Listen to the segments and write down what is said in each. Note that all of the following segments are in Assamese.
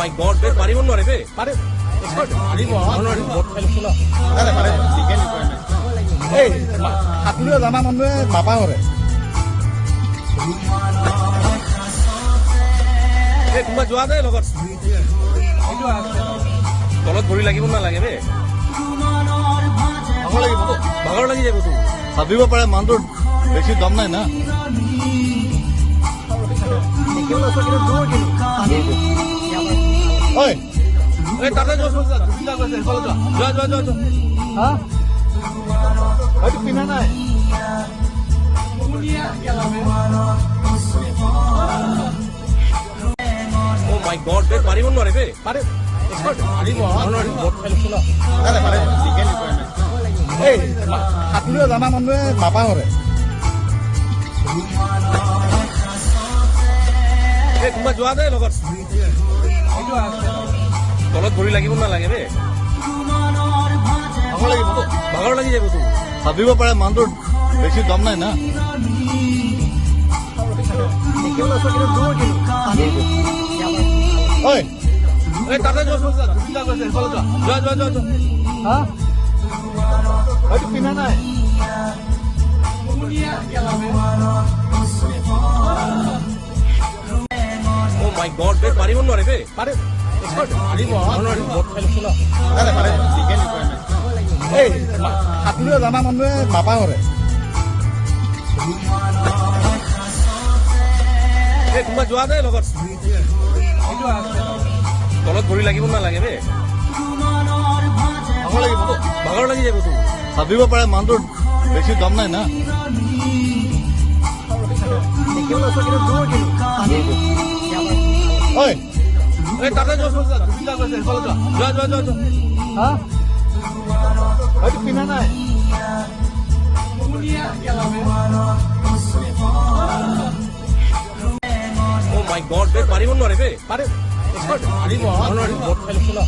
মাই গড বে পাৰিব নোৱাৰে বে পাৰে পাৰিব নোৱাৰিব বহুত খেলিছো ন পাৰে এই সাঁতুৰিব জনা মানুহে নাপা কৰে এই কোনোবা যোৱা দে লগত তলত ভৰি লাগিব নালাগে বে ভাগৰ লাগি যাবতো ভাবিব পাৰে মানুহটোৰ বেছি দম নাই না ঐ এই তাতে যোৱা যোৱা যোৱা যোৱা হা হয়তো পিন্ধা নাই অ মাই গড বে পাৰিব নোৱাৰে বে পাৰে পাৰিব নোৱাৰিব বহুত খেলিছো ন এই সাঁতুৰিব জনা মানুহে নাপা কৰে এই কোনোবা যোৱা দে লগত তলত ভৰি লাগিব নালাগে বে ভাগৰ লাগি যাবতো ভাবিব পাৰে মানুহটোৰ বেছি দম নাই না ঐ এই তাতে যোৱা যোৱা যোৱা যোৱা হা হয়তো পিন্ধা নাই অ মাই গড বে পাৰিব নোৱাৰে বে পাৰে পাৰিব নোৱাৰিব বহুত খেলিছো ন এই সাঁতুৰিব জনা মানুহে নাপা কৰে এই কোনোবা যোৱা দে লগত তলত ভৰি লাগিব নালাগে বে ভাগৰ লাগি যাবতো ভাবিব পাৰে মানুহটোৰ বেছি দম নাই না ঐ এই তাতে যোৱা যোৱা যোৱা যোৱা হা হয়তো পিন্ধা নাই অ মাই গড বে পাৰিব নোৱাৰে বে পাৰে পাৰিব নোৱাৰিব বহুত খেলিছো ন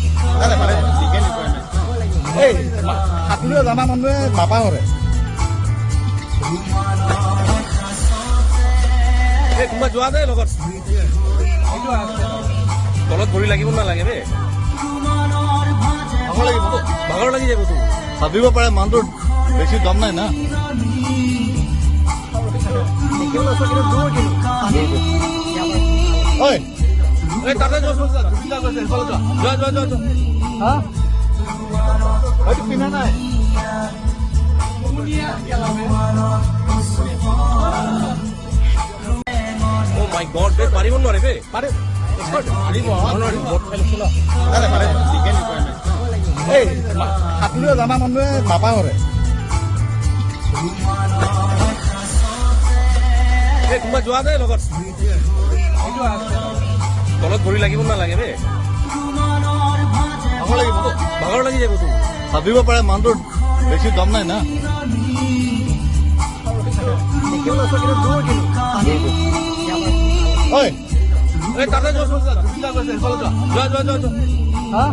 এই সাঁতুৰিব জনা মানুহে নাপা কৰে এই কোনোবা যোৱা দে লগত তলত ভৰি লাগিব নালাগে বে ভাগৰ লাগি যাবতো ভাবিব পাৰে মানুহটোৰ বেছি দম নাই না ঐ এই তাতে যোৱা যোৱা যোৱা যোৱা হা হয়তো পিন্ধা নাই অ মাই গড বে পাৰিব নোৱাৰে বে পাৰে পাৰিব নোৱাৰিব বহুত খেলিছো ন এই সাঁতুৰিব জনা মানুহে নাপা কৰে এই কোনোবা যোৱা দে লগত তলত ভৰি লাগিব নালাগে বে ভাগৰ লাগি যাবতো ভাবিব পাৰে মানুহটোৰ বেছি দম নাই না ঐ এই তাতে যোৱা যোৱা যোৱা যোৱা হা